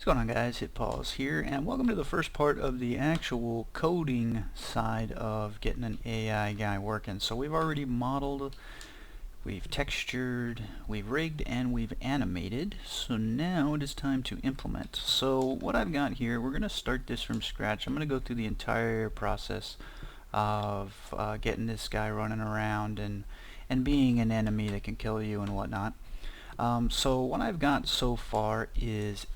What's going on, guys? Hit pause here, and welcome to the first part of the actual coding side of getting an AI guy working. So we've already modeled, we've textured, we've rigged, and we've animated. So now it is time to implement. So what I've got here, we're going to start this from scratch. I'm going to go through the entire process of getting this guy running around and being an enemy that can kill you and whatnot. So what I've got so far is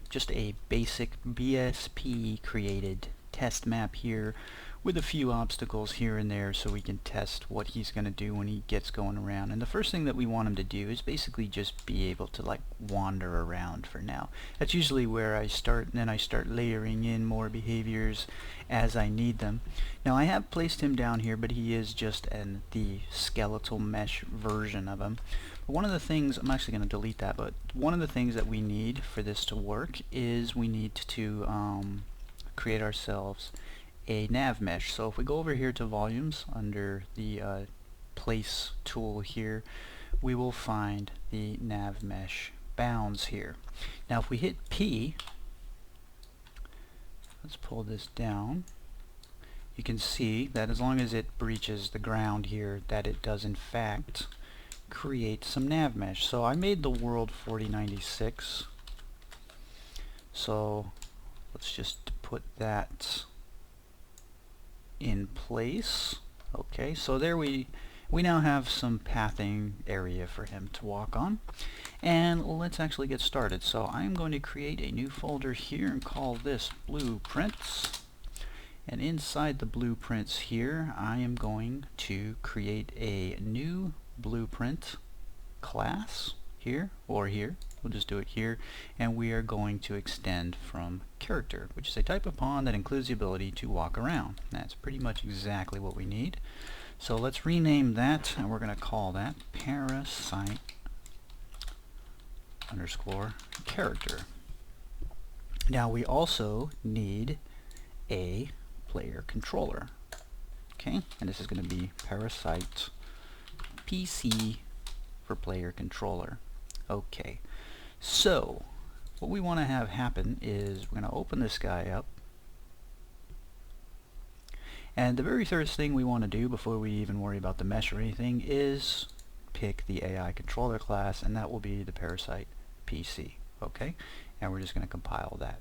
just a basic BSP created test map here with a few obstacles here and there so we can test what he's going to do when he gets going around. And the first thing that we want him to do is basically just be able to like wander around for now. That's usually where I start, and then I start layering in more behaviors as I need them. Now I have placed him down here, but he is just the skeletal mesh version of him. But one of the things, I'm actually going to delete that, but one of the things that we need for this to work is we need to create ourselves a nav mesh. So if we go over here to volumes under the place tool here, we will find the nav mesh bounds here. Now if we hit P, let's pull this down, you can see that as long as it breaches the ground here, that it does in fact create some nav mesh. So I made the world 4096, so let's just put that in place. Okay, so there we now have some pathing area for him to walk on, and let's actually get started. So I'm going to create a new folder here and call this blueprints, and inside the blueprints here I am going to create a new blueprint class here, or here, we'll just do it here, and we are going to extend from character, which is a type of pawn that includes the ability to walk around. That's pretty much exactly what we need. So let's rename that, and we're going to call that parasite underscore character. Now we also need a player controller. Okay, and this is going to be parasite PC for player controller. Okay, so what we want to have happen is we're going to open this guy up, and the very first thing we want to do before we even worry about the mesh or anything is pick the AI controller class, and that will be the parasite PC. Okay, and we're just going to compile that.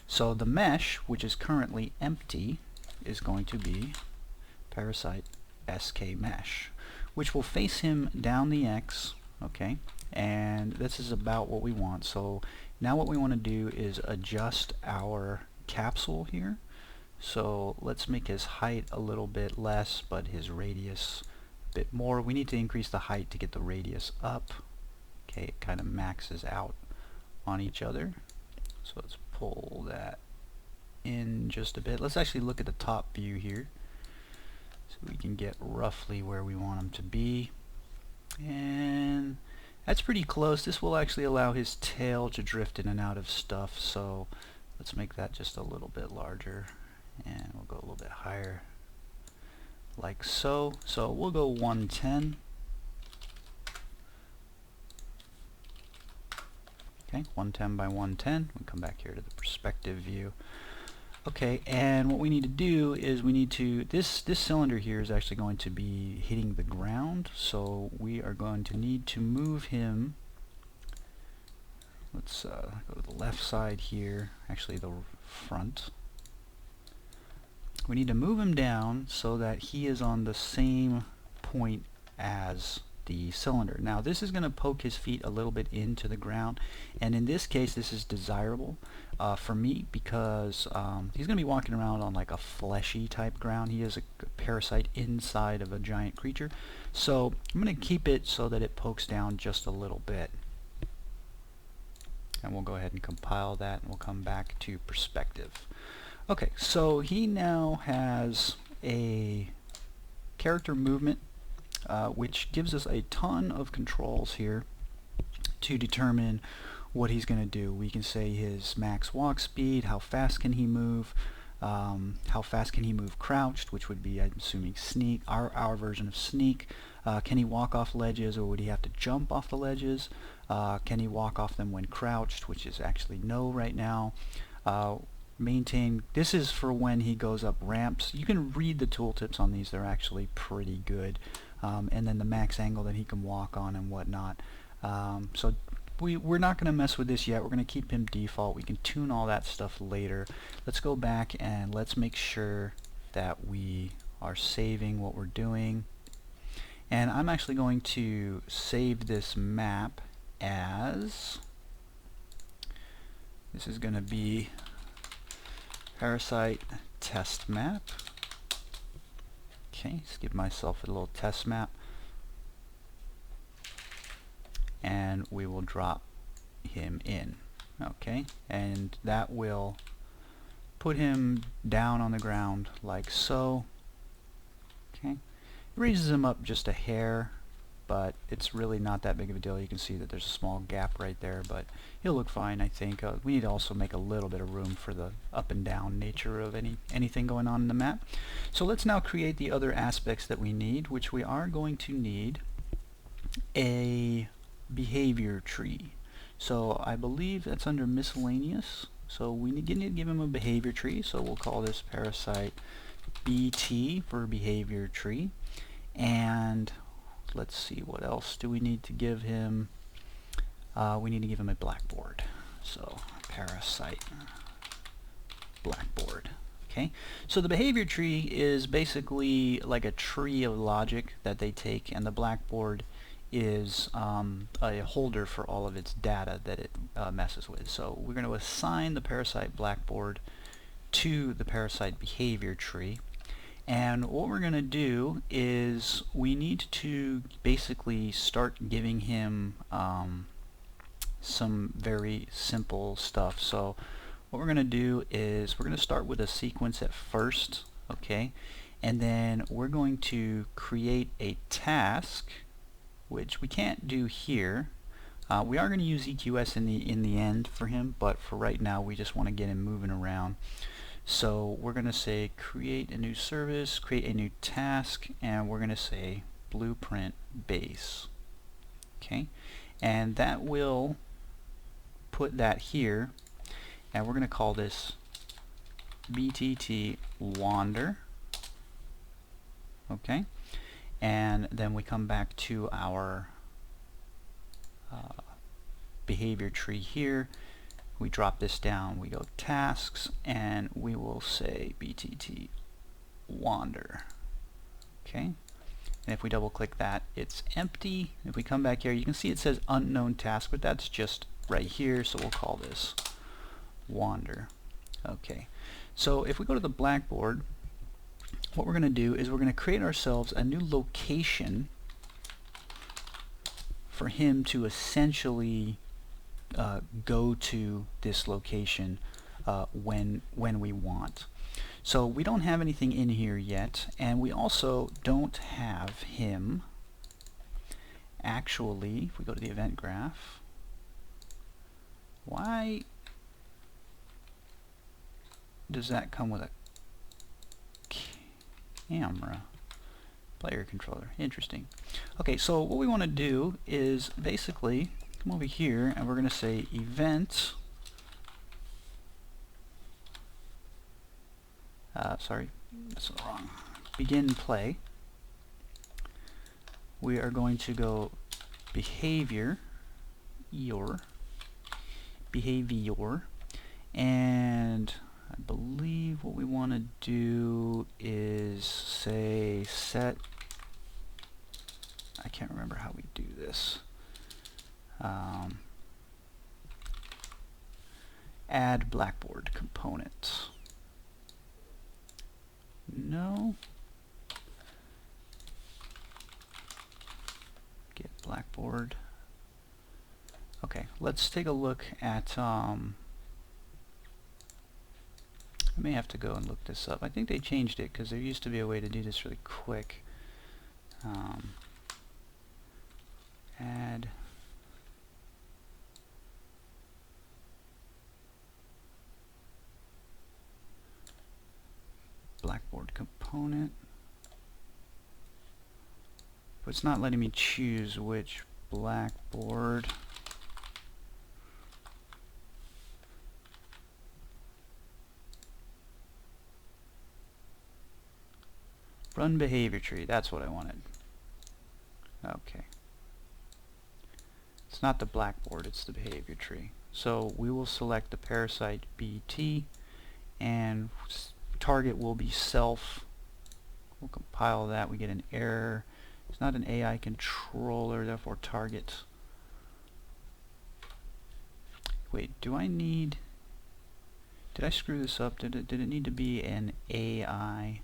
So the mesh, which is currently empty, is going to be parasite SK mesh, which will face him down the X. Okay, and this is about what we want. So now what we want to do is adjust our capsule here. So let's make his height a little bit less, but his radius a bit more. We need to increase the height to get the radius up. Okay, it kind of maxes out on each other. So let's pull that in just a bit. Let's actually look at the top view here so we can get roughly where we want him to be. And that's pretty close. This will actually allow his tail to drift in and out of stuff, so let's make that just a little bit larger, and we'll go a little bit higher like so. So we'll go 110. Okay, 110 by 110. We'll come back here to the perspective view. Okay, and what we need to do is we need to, this cylinder here is actually going to be hitting the ground, so we are going to need to move him. Let's go to the left side here, actually the front. We need to move him down so that he is on the same point as the cylinder. Now this is going to poke his feet a little bit into the ground, and in this case this is desirable for me because he's going to be walking around on like a fleshy type ground. He is a parasite inside of a giant creature, so I'm going to keep it so that it pokes down just a little bit, and we'll go ahead and compile that, and we'll come back to perspective. Okay, so he now has a character movement which gives us a ton of controls here to determine what he's going to do. We can say his max walk speed, how fast can he move, how fast can he move crouched, which would be, I'm assuming, sneak, our version of sneak, Can he walk off ledges, or would he have to jump off the ledges? Can he walk off them when crouched, which is actually no right now. Maintain, this is for when he goes up ramps. You can read the tooltips on these, they're actually pretty good. And then the max angle that he can walk on and whatnot. So we're not going to mess with this yet. We're going to keep him default. We can tune all that stuff later. Let's go back and let's make sure that we are saving what we're doing. And I'm actually going to save this map as, this is going to be parasite test map. Okay, let's give myself a little test map. And we will drop him in. Okay, and that will put him down on the ground like so. Okay, it raises him up just a hair, but it's really not that big of a deal. You can see that there's a small gap right there, but he'll look fine, I think. We need to also make a little bit of room for the up and down nature of anything going on in the map. So let's now create the other aspects that we need, which we are going to need a behavior tree. So I believe that's under miscellaneous. So we need to give him a behavior tree. So we'll call this parasite BT for behavior tree. And let's see, what else do we need to give him? We need to give him a Blackboard. So parasite Blackboard. Okay, so the behavior tree is basically like a tree of logic that they take, and the Blackboard is a holder for all of its data that it messes with. So we're going to assign the parasite Blackboard to the parasite behavior tree, and what we're going to do is we need to basically start giving him some very simple stuff. So what we're going to do is we're going to start with a sequence at first, okay, and then we're going to create a task, which we can't do here. We are going to use EQS in the end for him, but for right now we just want to get him moving around. So we're going to say create a new service, create a new task, and we're going to say blueprint base. Okay, and that will put that here, and we're going to call this BTT wander. Okay, and then we come back to our behavior tree here. We drop this down, we go tasks, and we will say BTT wander. Okay, and if we double click that, it's empty. If we come back here, you can see it says unknown task, but that's just right here, so we'll call this wander. Okay, so if we go to the Blackboard, what we're going to do is we're going to create ourselves a new location for him to essentially go to this location when we want. So we don't have anything in here yet, and we also don't have him actually, if we go to the event graph, why does that come with a camera player controller? Interesting. Okay, so what we want to do is basically come over here and we're going to say event sorry, that's wrong, begin play. We are going to go behavior, and I believe what we want to do is say set, I can't remember how we do this, add Blackboard components. No. Get Blackboard. Okay, let's take a look at I may have to go and look this up. I think they changed it because there used to be a way to do this really quick. Add Blackboard component. but it's not letting me choose which Blackboard. Run behavior tree, that's what I wanted. Okay. It's not the Blackboard, it's the behavior tree. So we will select the parasite Bt, and target will be self. We'll compile that, we get an error. It's not an AI controller, therefore target. Wait, do I need... Did I screw this up? Did it need to be an AI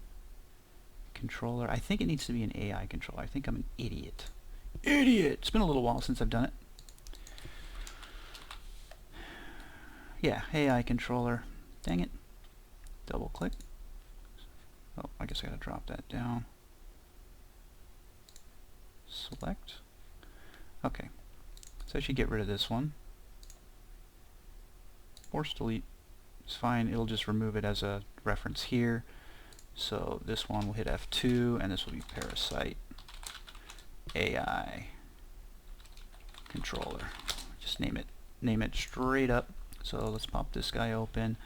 controller? I think it needs to be an AI controller. I think I'm an idiot. Idiot! It's been a little while since I've done it. Yeah, AI controller. Dang it. Double click. Oh, I guess I gotta drop that down. Select. Okay. So I should get rid of this one. Force delete. It's fine. It'll just remove it as a reference here. So this one will hit F2, and this will be parasite AI controller. Just name it straight up. So let's pop this guy open,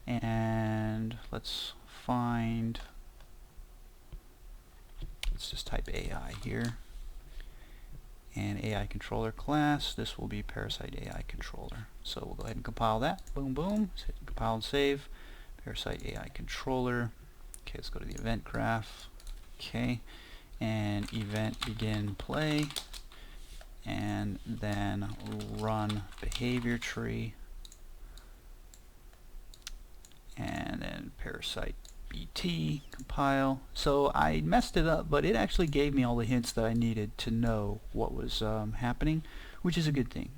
and let's just type AI here, and AI controller class. This will be parasite AI controller. So we'll go ahead and compile that. Boom, boom. Hit compile and save. Parasite AI controller. Okay, let's go to the event graph. Okay, and event begin play, and then run behavior tree, and then parasite Bt compile. So I messed it up, but it actually gave me all the hints that I needed to know what was happening, which is a good thing.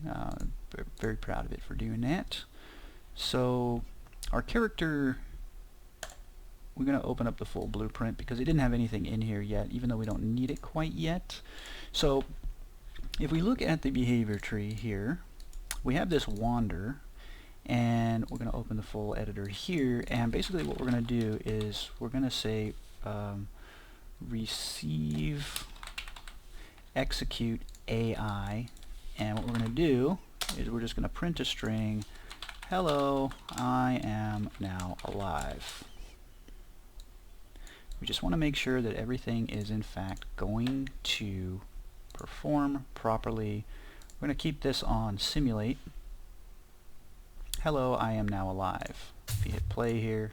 Very proud of it for doing that. So our character, we're going to open up the full blueprint because it didn't have anything in here yet, even though we don't need it quite yet. So if we look at the behavior tree here, we have this wander, and we're going to open the full editor here, and basically what we're going to do is we're going to say receive execute AI, and what we're going to do is we're just going to print a string, hello, I am now alive. We just want to make sure that everything is in fact going to perform properly. We're going to keep this on simulate. Hello, I am now alive. If you hit play here,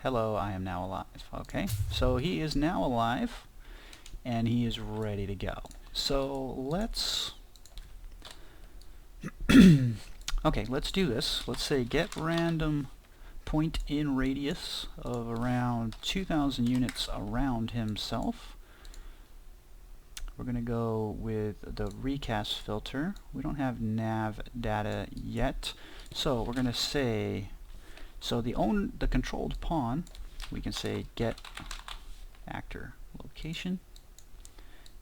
hello, I am now alive. Okay, so he is now alive, and he is ready to go. So let's okay, let's do this. Let's say get random point in radius of around 2,000 units around himself. We're going to go with the recast filter. We don't have nav data yet, so we're going to say, so the controlled pawn, we can say get actor location.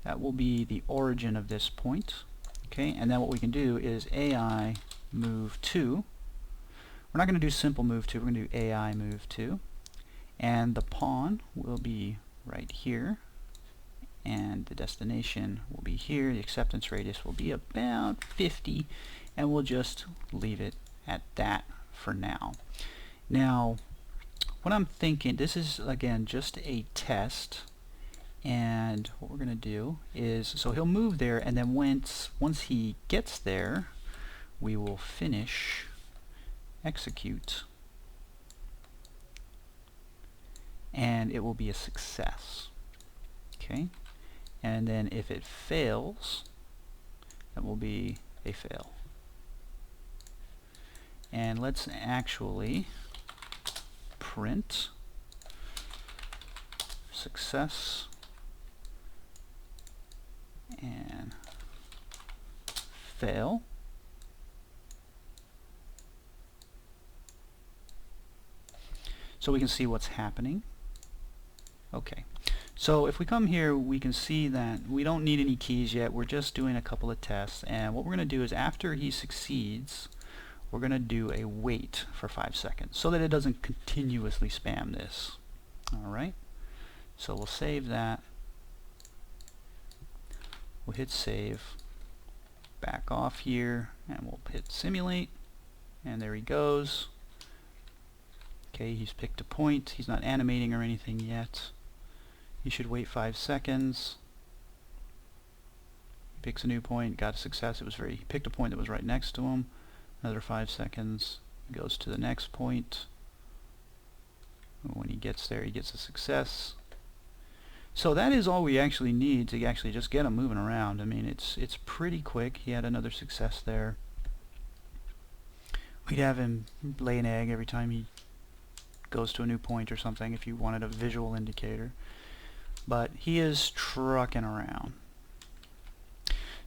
That will be the origin of this point. Okay, and then what we can do is AI move to. We're not going to do simple move to, we're going to do AI move to, and the pawn will be right here, and the destination will be here. The acceptance radius will be about 50, and we'll just leave it at that for now. Now, what I'm thinking, this is again just a test, and what we're going to do is, so he'll move there, and then once he gets there, we will finish execute, and it will be a success. Okay, and then if it fails, that will be a fail. And let's actually print success and fail. So we can see what's happening. Okay, so if we come here, we can see that we don't need any keys yet. We're just doing a couple of tests, and what we're going to do is after he succeeds, we're going to do a wait for 5 seconds so that it doesn't continuously spam this. Alright, so we'll save that. We'll hit save, back off here, and we'll hit simulate, and there he goes. Okay, he's picked a point. He's not animating or anything yet. He should wait 5 seconds. He picks a new point, got a success. He picked a point that was right next to him. Another 5 seconds. He goes to the next point. When he gets there, he gets a success. So that is all we actually need to actually just get him moving around. I mean, it's pretty quick. He had another success there. We'd have him lay an egg every time he goes to a new point or something if you wanted a visual indicator. But he is trucking around.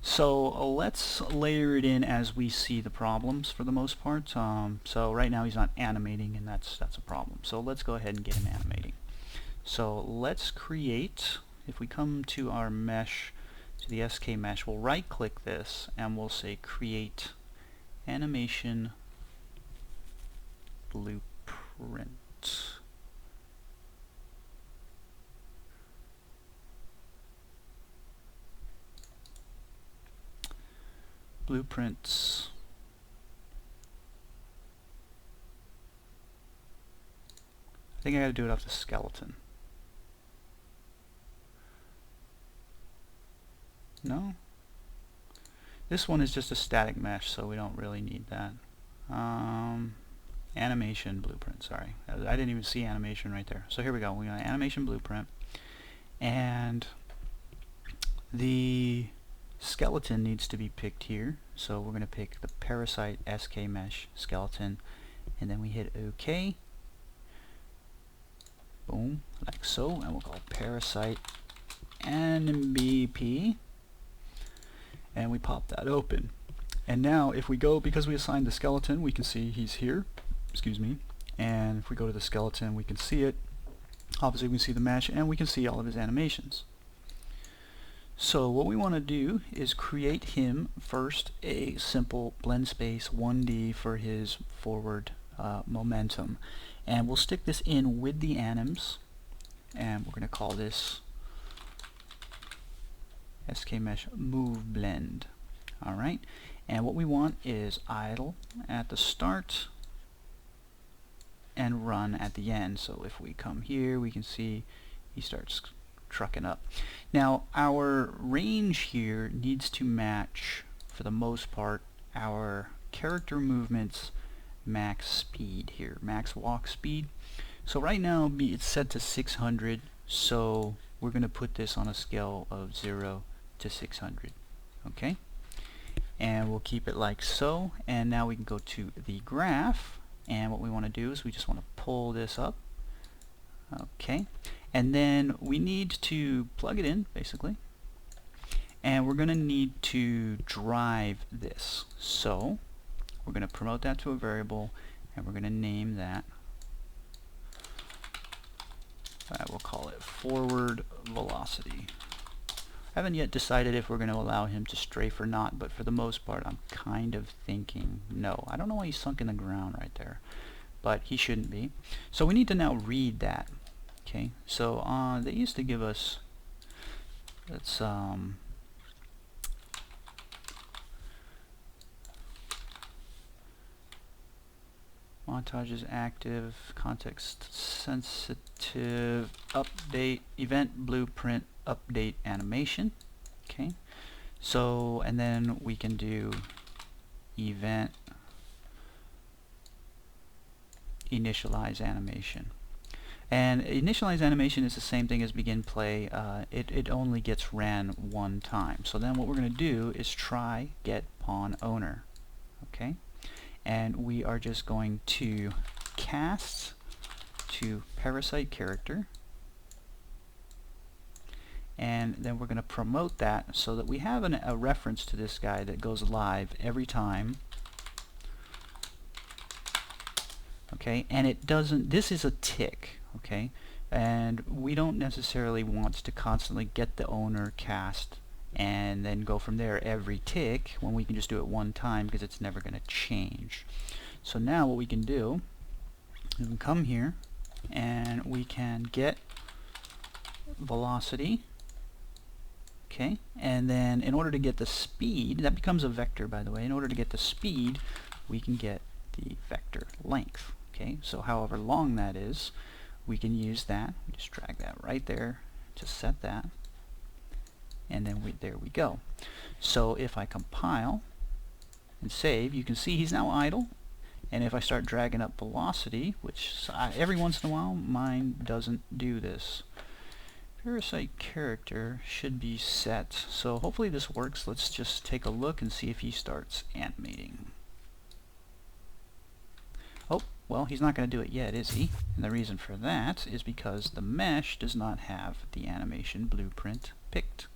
So let's layer it in as we see the problems for the most part. So right now he's not animating, and that's a problem. So let's go ahead and get him animating. So let's create, if we come to our mesh, to the SK mesh, we'll right click this and we'll say create animation blueprint. Blueprints. I think I gotta do it off the skeleton. No? This one is just a static mesh, so we don't really need that. Animation blueprint, sorry. I didn't even see animation right there. So here we go. We got animation blueprint. And the skeleton needs to be picked here. So we're going to pick the parasite SK mesh skeleton. And then we hit OK. Boom, like so. And we'll call parasite NBP. And we pop that open. And now if we go, because we assigned the skeleton, we can see he's here. Excuse me. And if we go to the skeleton, we can see it. Obviously we can see the mesh, and we can see all of his animations. So what we want to do is create him first a simple blend space 1D for his forward momentum. And we'll stick this in with the anims, and we're going to call this SK Mesh Move Blend. Alright, and what we want is idle at the start and run at the end. So if we come here, we can see he starts trucking up. Now our range here needs to match, for the most part, our character movements max speed here, max walk speed. So right now it's set to 600, so we're going to put this on a scale of 0 to 600. Okay, and we'll keep it like so. And now we can go to the graph, and what we want to do is we just want to pull this up. Okay, and then we need to plug it in basically, and we're going to need to drive this. So we're going to promote that to a variable, and we're going to name that, we'll call it forward velocity. I haven't yet decided if we're going to allow him to strafe or not, but for the most part I'm kind of thinking no. I don't know why he's sunk in the ground right there, but he shouldn't be. So we need to now read that. Okay, so they used to give us, let's montage is active, context sensitive, update, event blueprint, update animation. Okay, so and then we can do event initialize animation. And initialize animation is the same thing as begin play. It only gets ran one time. So then what we're going to do is try get pawn owner. Okay, and we are just going to cast to parasite character, and then we're going to promote that so that we have a reference to this guy that goes live every time. Okay, and it doesn't, this is a tick, okay, and we don't necessarily want to constantly get the owner cast and then go from there every tick when we can just do it one time, because it's never going to change. So now what we can do is we can come here and we can get velocity. Okay, and then in order to get the speed, that becomes a vector, by the way. In order to get the speed, we can get the vector length. Okay, so however long that is, we can use that. Just drag that right there to set that, and then there we go. So if I compile and save, you can see he's now idle. And if I start dragging up velocity, which every once in a while mine doesn't do this, parasite character should be set. So hopefully this works. Let's just take a look and see if he starts animating. Oh, well, he's not going to do it yet, is he? And the reason for that is because the mesh does not have the animation blueprint picked.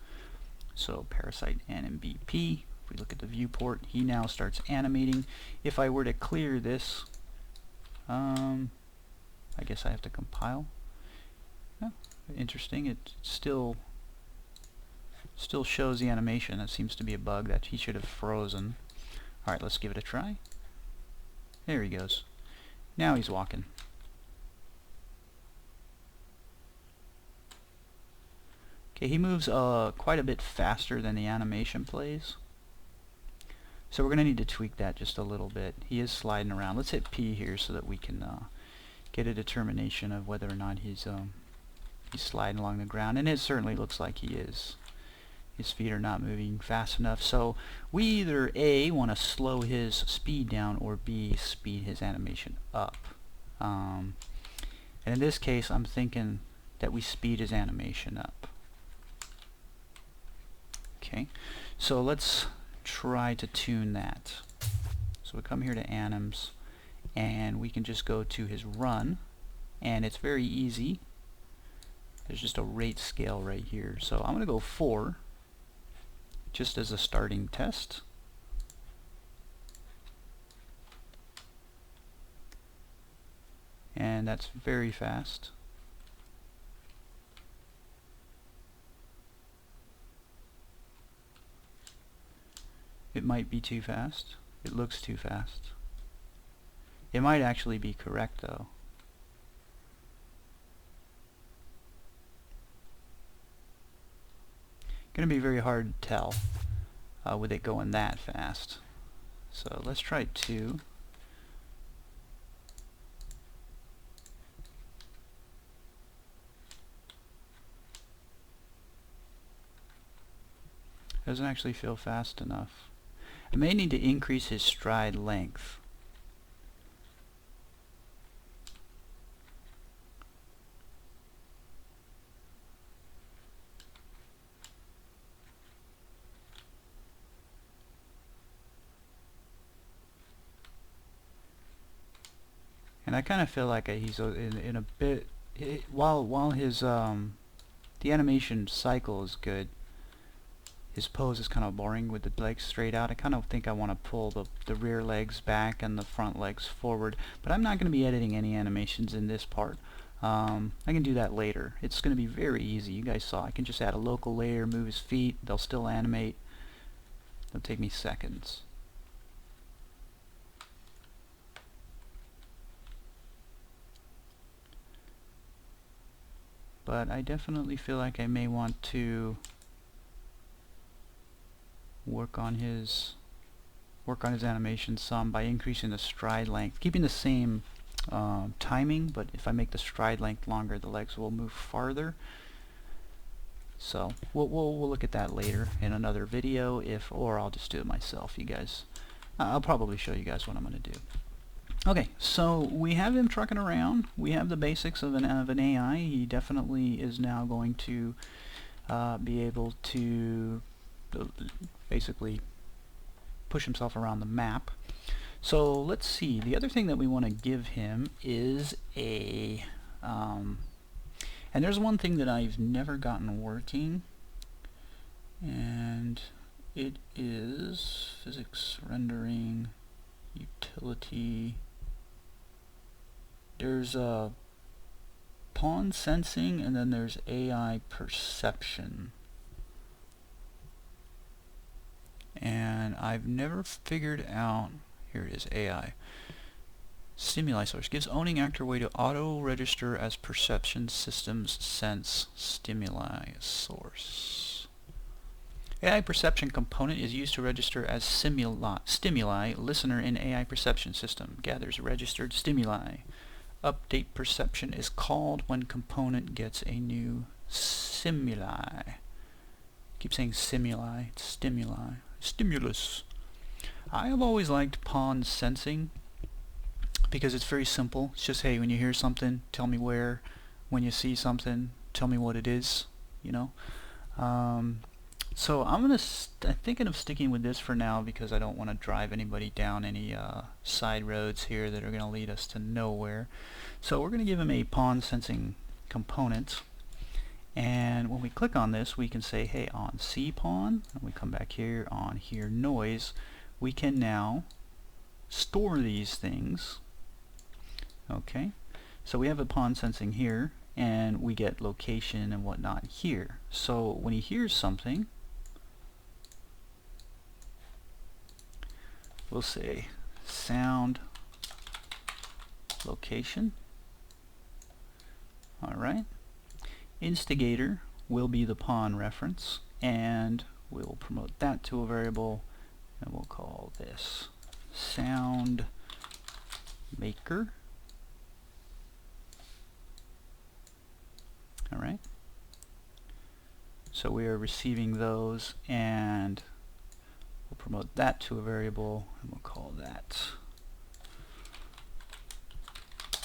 So parasite NMBP, if we look at the viewport, he now starts animating. If I were to clear this, I guess I have to compile. Oh, interesting, it still shows the animation. That seems to be a bug that he should have frozen. Alright, let's give it a try. There he goes. Now he's walking. Okay, he moves quite a bit faster than the animation plays. So we're going to need to tweak that just a little bit. He is sliding around. Let's hit P here so that we can get a determination of whether or not he's sliding along the ground. And it certainly looks like he is. His feet are not moving fast enough. So we either A, want to slow his speed down, or B, speed his animation up. And in this case, I'm thinking that we speed his animation up. Okay, so let's try to tune that. So we come here to anims, and we can just go to his run, and it's very easy. There's just a rate scale right here. So I'm going to go 4, just as a starting test. And that's very fast. It might be too fast. It looks too fast. It might actually be correct though. Going to be very hard to tell with it going that fast. So let's try 2. Doesn't actually feel fast enough. I may need to increase his stride length. And I kind of feel like he's in a bit, while his the animation cycle is good, his pose is kind of boring with the legs straight out. I kind of think I want to pull the rear legs back and the front legs forward, but I'm not going to be editing any animations in this part. I can do that later. It's going to be very easy. You guys saw I can just add a local layer, move his feet, they'll still animate. It'll take me seconds. But I definitely feel like I may want to work on his animation some by increasing the stride length, keeping the same timing, but if I make the stride length longer, the legs will move farther. So we'll look at that later in another video, or I'll just do it myself. You guys, I'll probably show you guys what I'm going to do. Okay, so we have him trucking around. We have the basics of an AI. He definitely is now going to be able to basically push himself around the map. So let's see, the other thing that we want to give him is a and there's one thing that I've never gotten working, and it is physics rendering utility. There's a pawn sensing, and then there's AI perception. And I've never figured out, here it is, AI. Stimuli source gives owning actor way to auto register as perception systems sense stimuli source. AI perception component is used to register as stimuli. Listener in AI perception system gathers registered stimuli. Update perception is called when component gets a new stimuli. Keep saying stimuli. It's stimuli. Stimulus. I have always liked pawn sensing because it's very simple. It's just, hey, when you hear something, tell me where. When you see something, tell me what it is. You know. So I'm thinking of sticking with this for now because I don't want to drive anybody down any side roads here that are going to lead us to nowhere. So we're going to give him a pawn sensing component, and when we click on this we can say, hey, on C pawn, and we come back here on here noise, we can now store these things. Okay, so we have a pawn sensing here, and we get location and whatnot here. So when he hears something, we'll say sound location. Alright. Instigator will be the pawn reference, and we'll promote that to a variable, and we'll call this sound maker. Alright. So we are receiving those, and we'll promote that to a variable, and we'll call that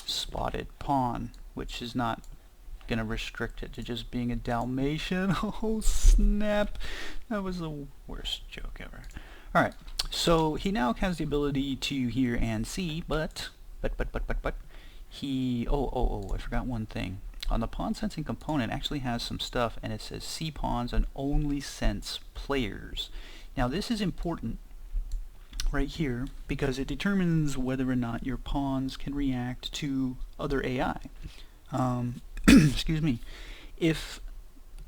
spotted pawn, which is not going to restrict it to just being a Dalmatian. Oh snap, that was the worst joke ever. Alright, so he now has the ability to hear and see, but he, I forgot one thing. On the pawn sensing component actually has some stuff, and it says see pawns and only sense players. Now this is important right here because it determines whether or not your pawns can react to other AI. Excuse me. If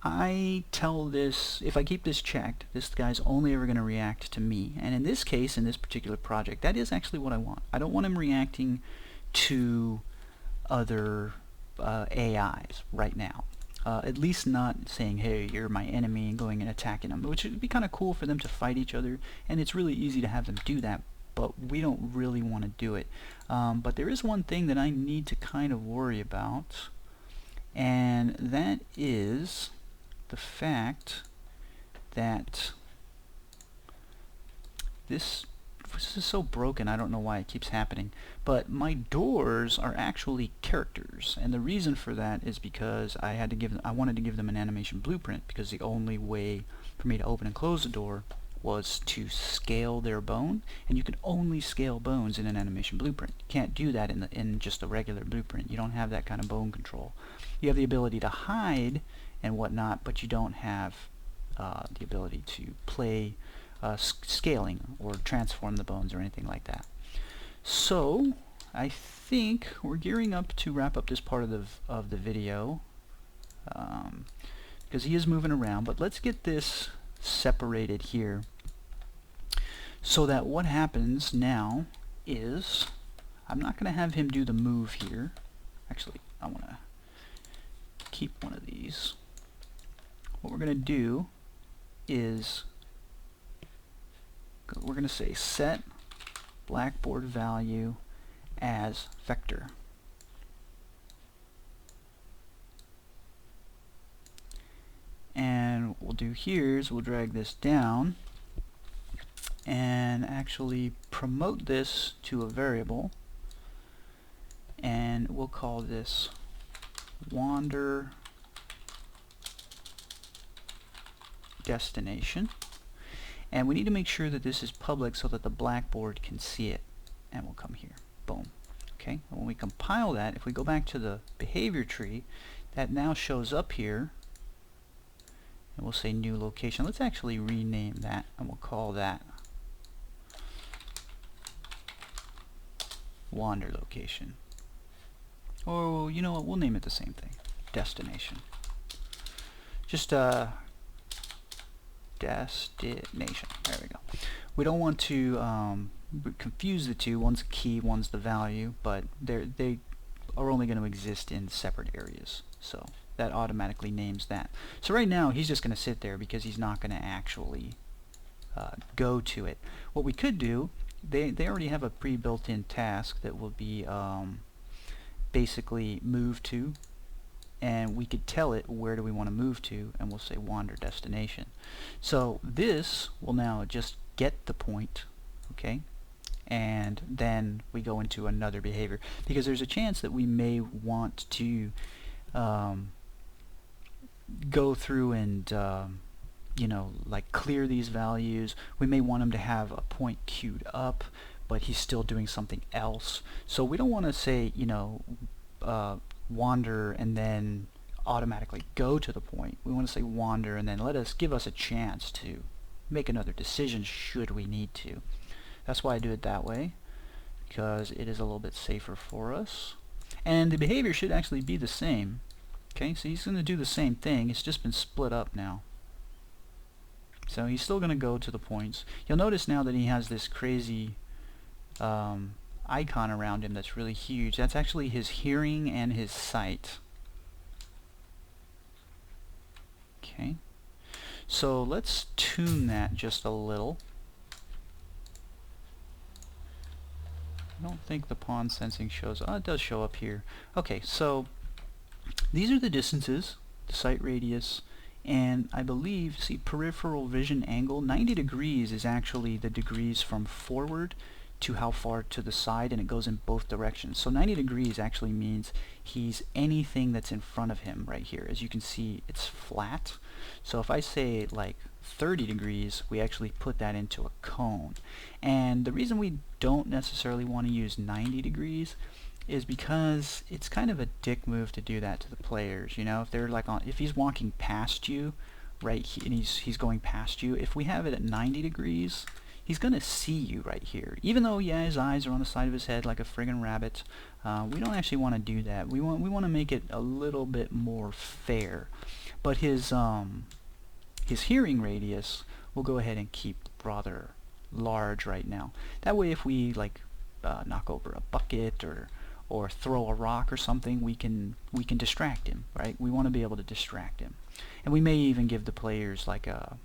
I tell this, if I keep this checked, this guy's only ever going to react to me. And in this case, in this particular project, that is actually what I want. I don't want him reacting to other AIs right now. At least not saying, hey, you're my enemy, and going and attacking them, which would be kind of cool for them to fight each other, and it's really easy to have them do that, but we don't really want to do it. But there is one thing that I need to kind of worry about, and that is the fact that this is so broken, I don't know why it keeps happening, but my doors are actually characters, and the reason for that is because I wanted to give them an animation blueprint, because the only way for me to open and close the door was to scale their bone, and you can only scale bones in an animation blueprint. You can't do that in just a regular blueprint. You don't have that kind of bone control. You have the ability to hide and whatnot, but you don't have the ability to play scaling or transform the bones or anything like that. So I think we're gearing up to wrap up this part of the video, because he is moving around, but let's get this separated here so that what happens now is I'm not going to have him do the move here. Actually, I want to keep one of these. What we're going to do is we're going to say set Blackboard value as vector. And what we'll do here is we'll drag this down and actually promote this to a variable, and we'll call this wander destination. And we need to make sure that this is public so that the Blackboard can see it. And we'll come here. Boom. Okay. And when we compile that, if we go back to the behavior tree, that now shows up here. And we'll say new location. Let's actually rename that, and we'll call that wander location. Or you know what? We'll name it the same thing. Destination. Just destination. There we go. We don't want to confuse the two. One's a key, one's the value, but they are only going to exist in separate areas. So that automatically names that. So right now he's just going to sit there because he's not going to actually go to it. What we could do, they already have a pre-built-in task that will be basically move to, and we could tell it where do we want to move to, and we'll say wander destination. So this will now just get the point, okay, and then we go into another behavior, because there's a chance that we may want to go through and you know, like clear these values. We may want him to have a point queued up, but he's still doing something else. So we don't want to say, you know, wander and then automatically go to the point. We want to say wander and then give us a chance to make another decision should we need to. That's why I do it that way, because it is a little bit safer for us. And the behavior should actually be the same. Okay, so he's going to do the same thing. It's just been split up now. So he's still going to go to the points. You'll notice now that he has this crazy icon around him that's really huge. That's actually his hearing and his sight. Okay, so let's tune that just a little. I don't think the pawn sensing shows. Oh, it does show up here. Okay, so these are the distances, the sight radius, and I believe, see, peripheral vision angle, 90 degrees is actually the degrees from forward to how far to the side, and it goes in both directions. So 90 degrees actually means he's anything that's in front of him right here. As you can see, it's flat. So if I say like 30 degrees, we actually put that into a cone. And the reason we don't necessarily want to use 90 degrees is because it's kind of a dick move to do that to the players. You know, if they're like if he's walking past you right here and he's going past you, if we have it at 90 degrees, he's gonna see you right here. Even though, yeah, his eyes are on the side of his head like a friggin' rabbit, we don't actually want to do that. We want to make it a little bit more fair. But his hearing radius we'll go ahead and keep rather large right now. That way, if we like knock over a bucket or throw a rock or something, we can distract him, right? We want to be able to distract him, and we may even give the players like a,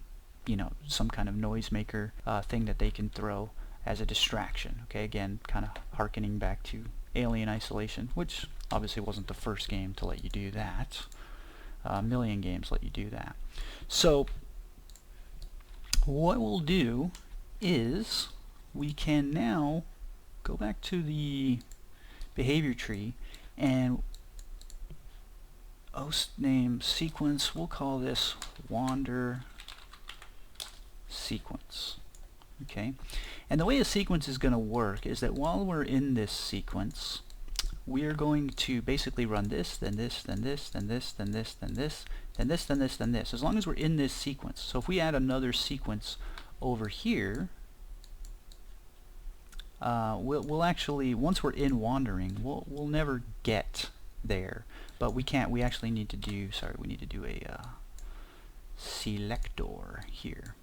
you know, some kind of noisemaker thing that they can throw as a distraction. Okay, again, kind of harkening back to Alien Isolation, which obviously wasn't the first game to let you do that. A million games let you do that. So what we'll do is we can now go back to the behavior tree and host name sequence, we'll call this wander sequence. Okay, and the way a sequence is going to work is that while we're in this sequence, we are going to basically run this, then this, then this, then this, then this, then this, then this, then this, then this, as long as we're in this sequence. So if we add another sequence over here, we'll actually, once we're in wandering, we'll never get there, but we actually need to do, we need to do a selector here.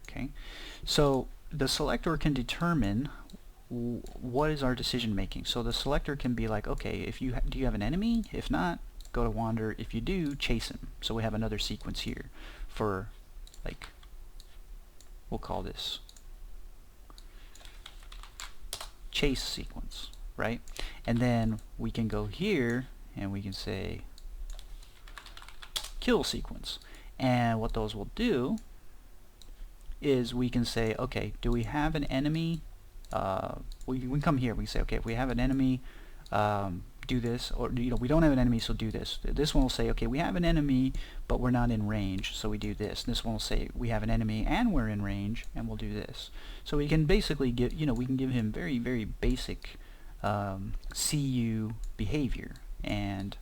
Okay, so the selector can determine what is our decision making. So the selector can be like, okay, if you do you have an enemy? If not, go to wander. If you do, chase him. So we have another sequence here for, like, we'll call this chase sequence, right? And then we can go here and we can say kill sequence. And what those will do is we can say, okay, do we have an enemy? We can come here, we can say, okay, if we have an enemy, do this, or, you know, we don't have an enemy, so do this. This one will say, okay, we have an enemy, but we're not in range, so we do this. And this one will say, we have an enemy and we're in range, and we'll do this. So we can basically give, you know, we can give him very, very basic CU behavior, and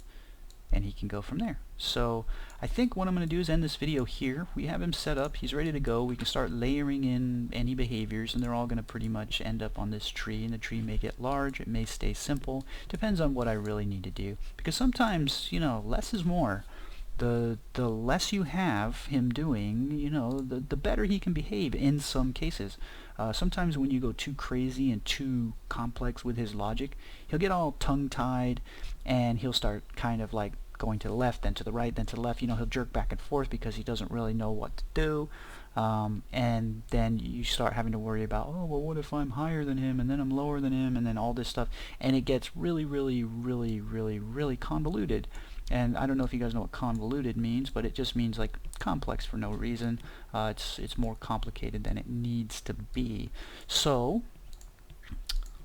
he can go from there. So I think what I'm going to do is end this video here. We have him set up, he's ready to go. We can start layering in any behaviors, and they're all going to pretty much end up on this tree, and the tree may get large, it may stay simple, depends on what I really need to do, because sometimes, you know, less is more. The less you have him doing, you know, the better he can behave in some cases. Sometimes when you go too crazy and too complex with his logic, he'll get all tongue-tied, and he'll start kind of like going to the left, then to the right, then to the left. You know, he'll jerk back and forth because he doesn't really know what to do. And then you start having to worry about, oh, well, what if I'm higher than him, and then I'm lower than him, and then all this stuff. And it gets really, really, really, really, really convoluted. And I don't know if you guys know what convoluted means, but it just means like complex for no reason. It's more complicated than it needs to be. So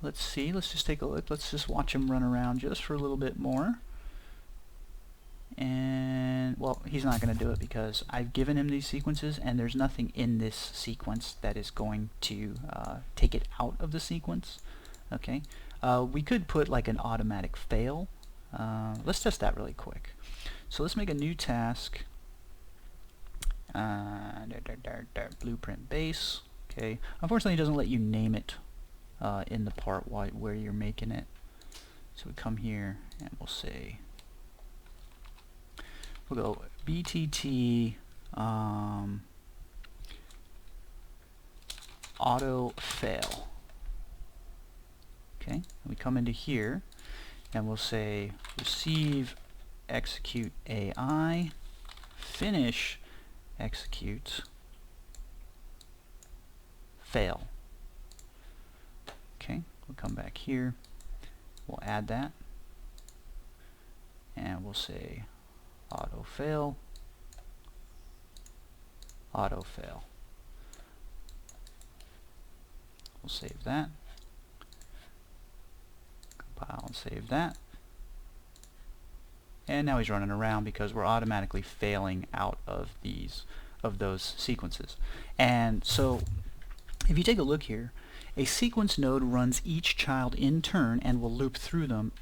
let's see, let's just take a look. Let's just watch him run around just for a little bit more. And well, he's not going to do it because I've given him these sequences, and there's nothing in this sequence that is going to take it out of the sequence. Okay, we could put like an automatic fail. Let's test that really quick. So let's make a new task. Blueprint base. Okay, unfortunately it doesn't let you name it in the part where you're making it. So we come here and we'll say, we'll go BTT auto fail. Okay, we come into here and we'll say receive execute AI, finish execute fail. Okay, we'll come back here, we'll add that, and we'll say auto fail, auto fail. We'll save that, compile and save that, and now he's running around because we're automatically failing out of those sequences. And so if you take a look here, a sequence node runs each child in turn and will loop through them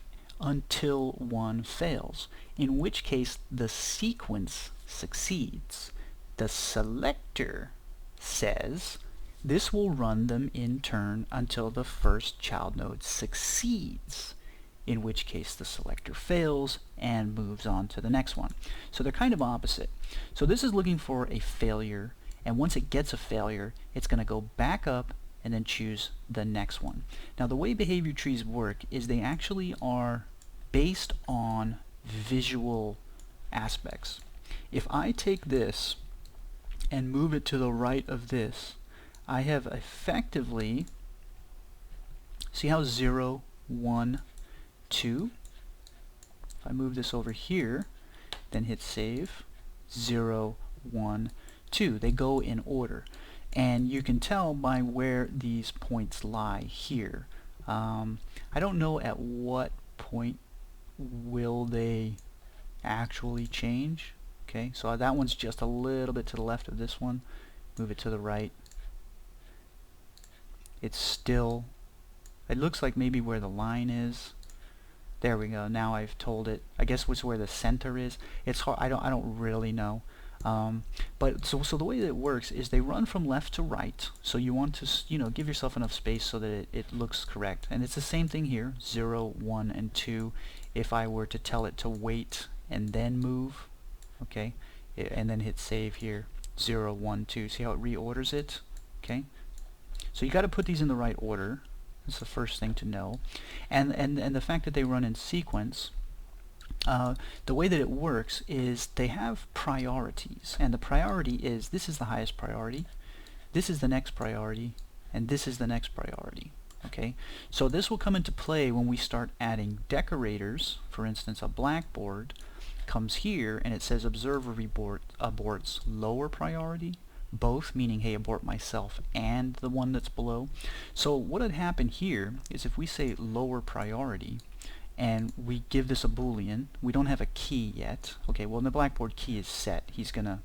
until one fails, in which case the sequence succeeds. The selector says this will run them in turn until the first child node succeeds, in which case the selector fails and moves on to the next one. So they're kind of opposite. So this is looking for a failure, and once it gets a failure, it's going to go back up and then choose the next one. Now the way behavior trees work is they actually are based on visual aspects. If I take this and move it to the right of this, I have effectively, see how 0, 1, 2? If I move this over here, then hit save, 0, 1, 2. They go in order. And you can tell by where these points lie here. I don't know at what point will they actually change. Okay, so that one's just a little bit to the left of this one. Move it to the right. It's still, it looks like maybe where the line is. There we go. Now I've told it. I guess it's where the center is. It's hard. I don't really know. But so the way that it works is they run from left to right. So you want to give yourself enough space so that it looks correct. And it's the same thing here. 0, 1, and 2. If I were to tell it to wait and then move, okay, and then hit save here. 0, 1, 2. See how it reorders it? Okay. So you got to put these in the right order. That's the first thing to know. And the fact that they run in sequence, the way that it works is they have priorities, and the priority is this is the highest priority, this is the next priority, and this is the next priority. Okay, so this will come into play when we start adding decorators. For instance, a Blackboard comes here and it says observer aborts lower priority, both, meaning hey, abort myself and the one that's below. So what would happen here is if we say lower priority and we give this a boolean, we don't have a key yet. Okay, well the Blackboard key is set. He's not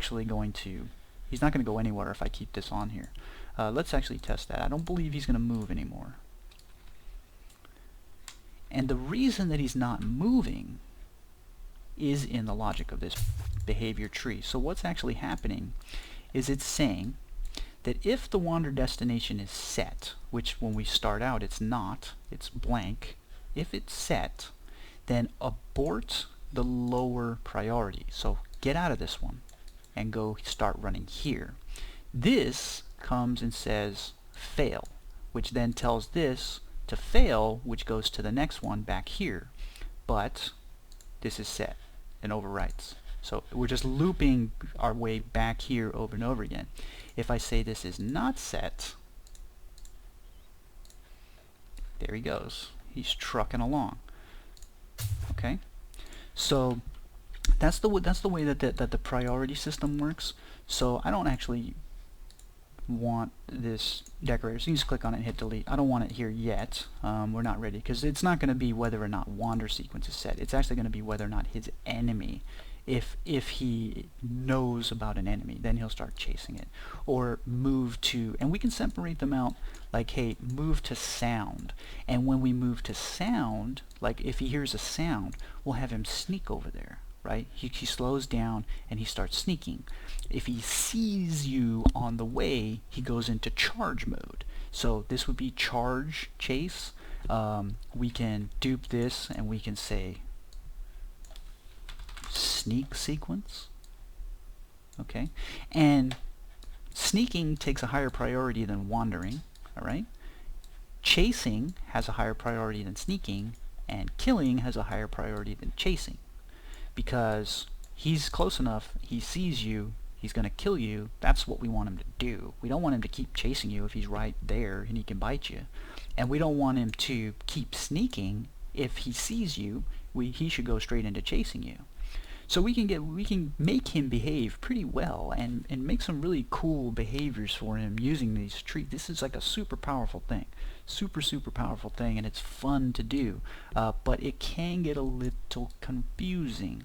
going to go anywhere if I keep this on here. Let's actually test that. I don't believe he's going to move anymore. And the reason that he's not moving is in the logic of this behavior tree. So what's actually happening is it's saying that if the wander destination is set, which when we start out it's not, it's blank, if it's set, then abort the lower priority. So get out of this one and go start running here. This comes and says fail, which then tells this to fail, which goes to the next one back here. But this is set and overwrites. So we're just looping our way back here over and over again. If I say this is not set, there he goes. He's trucking along. Okay, so that's the way that the priority system works. So I don't actually want this decorator, so you just click on it and hit delete. I don't want it here yet. We're not ready, because it's not going to be whether or not wander sequence is set. It's actually going to be whether or not his enemy, if he knows about an enemy, then he'll start chasing it, or move to, and we can separate them out, like, hey, move to sound. And when we move to sound, like if he hears a sound, we'll have him sneak over there, right? He slows down and he starts sneaking. If he sees you on the way, he goes into charge mode. So this would be charge chase. We can dupe this and we can say sneak sequence. Okay, and sneaking takes a higher priority than wandering. All right, chasing has a higher priority than sneaking, and killing has a higher priority than chasing, because he's close enough, he sees you, he's going to kill you. That's what we want him to do. We don't want him to keep chasing you if he's right there and he can bite you, and we don't want him to keep sneaking. If he sees you, he should go straight into chasing you. So we can make him behave pretty well and make some really cool behaviors for him using these trees. This is like a super powerful thing, super powerful thing, and it's fun to do, but it can get a little confusing.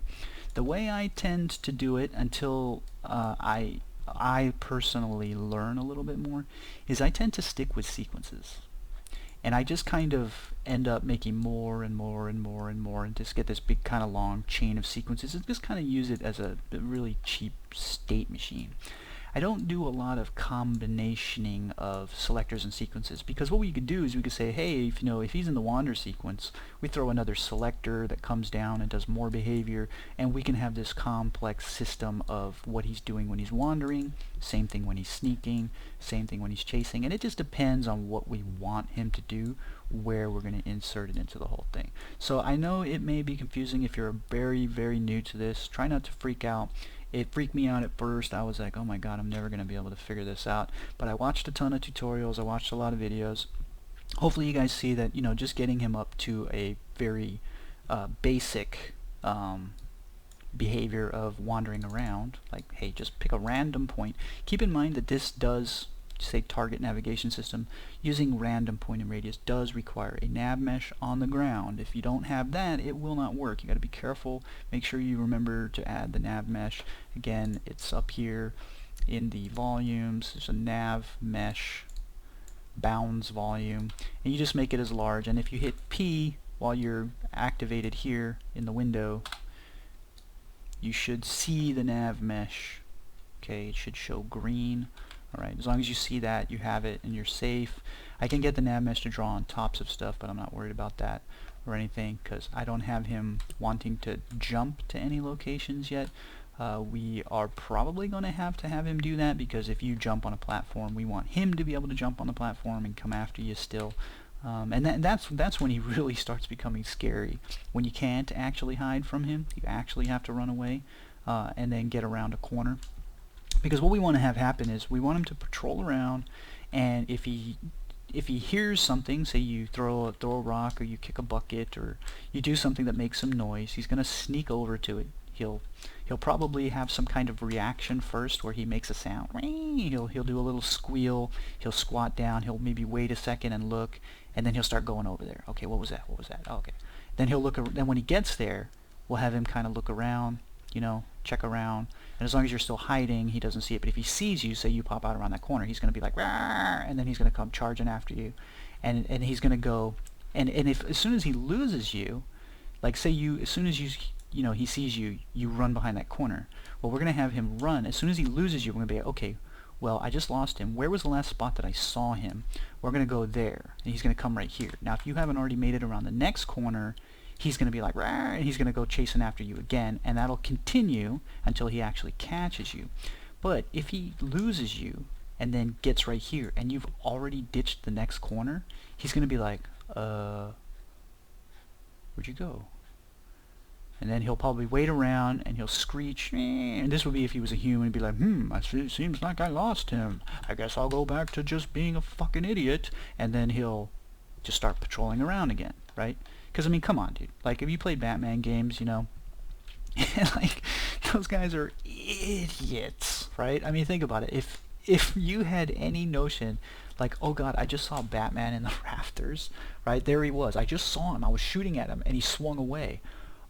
The way I tend to do it, until I personally learn a little bit more, is I tend to stick with sequences. And I just kind of end up making more and more and more and more, and just get this big kind of long chain of sequences, and just kind of use it as a really cheap state machine. I don't do a lot of combinationing of selectors and sequences, because what we could do is we could say, hey, if he's in the wander sequence, we throw another selector that comes down and does more behavior, and we can have this complex system of what he's doing when he's wandering, same thing when he's sneaking, same thing when he's chasing, and it just depends on what we want him to do, where we're going to insert it into the whole thing. So I know it may be confusing if you're very new to this. Try not to freak out. It freaked me out at first. I was like, oh my god, I'm never going to be able to figure this out. But I watched a ton of tutorials, I watched a lot of videos. Hopefully you guys see that, just getting him up to a very basic behavior of wandering around, like, hey, just pick a random point. Keep in mind that this does, say, target navigation system, using random point and radius does require a nav mesh on the ground. If you don't have that, it will not work. You got to be careful. Make sure you remember to add the nav mesh. Again, it's up here in the volumes. There's a nav mesh bounds volume, and you just make it as large. And if you hit P while you're activated here in the window, you should see the nav mesh. Okay, it should show green. Alright, as long as you see that, you have it and you're safe. I can get the nav mesh to draw on tops of stuff, but I'm not worried about that or anything, because I don't have him wanting to jump to any locations yet. We are probably going to have him do that, because if you jump on a platform, we want him to be able to jump on the platform and come after you still. And that's when he really starts becoming scary. When you can't actually hide from him, you actually have to run away and then get around a corner. Because what we want to have happen is we want him to patrol around, and if he hears something, say you throw a rock, or you kick a bucket, or you do something that makes some noise, he's going to sneak over to it. He'll probably have some kind of reaction first, where he makes a sound. He'll do a little squeal. He'll squat down. He'll maybe wait a second and look, and then he'll start going over there. Okay, what was that? What was that? Oh, okay. Then he'll look. Then when he gets there, we'll have him kind of look around. Check around, and as long as you're still hiding, he doesn't see it. But if he sees you, say you pop out around that corner, he's going to be like, "Rawr!" And then he's going to come charging after you, and he's going to go, and if as soon as he loses you, like say as soon as he sees you, you run behind that corner. Well, we're going to have him run. As soon as he loses you, we're going to be like, okay, well, I just lost him. Where was the last spot that I saw him? We're going to go there, and he's going to come right here. Now, if you haven't already made it around the next corner, he's going to be like, "Rawr," and he's going to go chasing after you again, and that'll continue until he actually catches you. But if he loses you and then gets right here, and you've already ditched the next corner, he's going to be like, where'd you go? And then he'll probably wait around and he'll screech, and this would be if he was a human, be like, it seems like I lost him. I guess I'll go back to just being a fucking idiot. And then he'll just start patrolling around again, right? Because, I mean, come on, dude. Like, if you played Batman games, you know, like, those guys are idiots, right? I mean, think about it. If you had any notion, like, oh god, I just saw Batman in the rafters, right? There he was. I just saw him. I was shooting at him, and he swung away.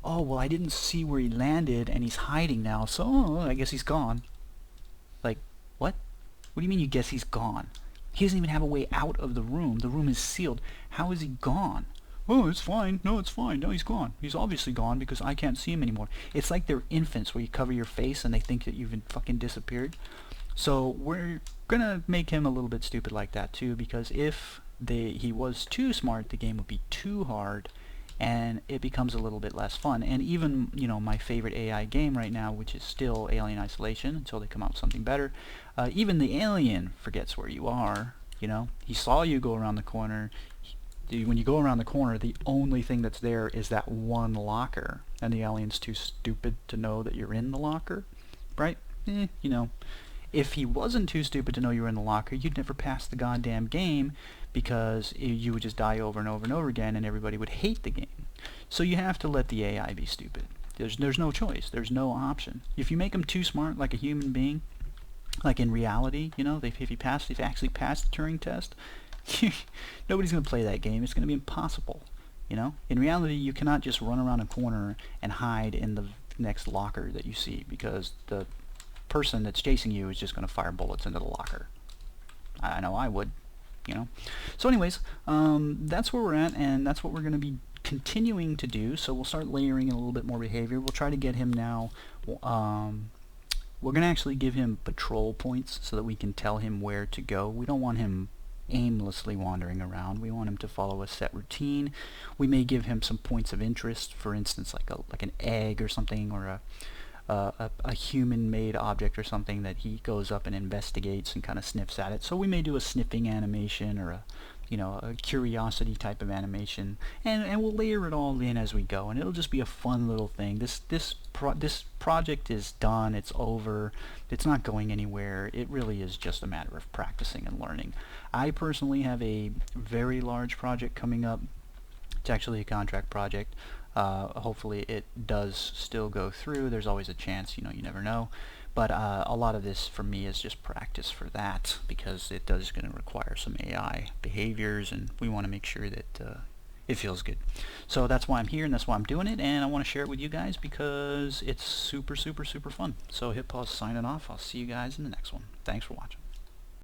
Oh, well, I didn't see where he landed, and he's hiding now, so I guess he's gone. Like, what? What do you mean you guess he's gone? He doesn't even have a way out of the room. The room is sealed. How is he gone? Oh, it's fine. No, it's fine. No, he's gone. He's obviously gone because I can't see him anymore. It's like they're infants where you cover your face and they think that you've fucking disappeared. So we're gonna make him a little bit stupid like that too, because if he was too smart, the game would be too hard, and it becomes a little bit less fun. And even, you know, my favorite AI game right now, which is still Alien Isolation until they come out with something better, even the alien forgets where you are. You know, he saw you go around the corner. When you go around the corner, the only thing that's there is that one locker, and the alien's too stupid to know that you're in the locker, right? You know, if he wasn't too stupid to know you were in the locker, you'd never pass the goddamn game, because you would just die over and over and over again, and everybody would hate the game. So you have to let the AI be stupid. There's no choice. There's no option. If you make him too smart, like a human being, like in reality, you know, if he actually passed the Turing test, nobody's going to play that game. It's going to be impossible. You know, in reality, you cannot just run around a corner and hide in the next locker that you see, because the person that's chasing you is just going to fire bullets into the locker. I know I would. You know. So anyways, that's where we're at, and that's what we're going to be continuing to do. So we'll start layering in a little bit more behavior. We'll try to get him now. We're going to actually give him patrol points so that we can tell him where to go. We don't want him aimlessly wandering around. We want him to follow a set routine. We may give him some points of interest, for instance, like an egg or something, or a human-made object or something that he goes up and investigates and kind of sniffs at it. So we may do a sniffing animation, or a curiosity type of animation, and we'll layer it all in as we go, and it'll just be a fun little thing. This project is done. It's over. It's not going anywhere. It really is just a matter of practicing and learning. I personally have a very large project coming up. It's actually a contract project. Hopefully it does still go through. There's always a chance, you never know. But a lot of this for me is just practice for that, because it does going to require some AI behaviors, and we want to make sure that it feels good. So that's why I'm here, and that's why I'm doing it, and I want to share it with you guys because it's super, super, super fun. So hit pause, signing off. I'll see you guys in the next one. Thanks for watching.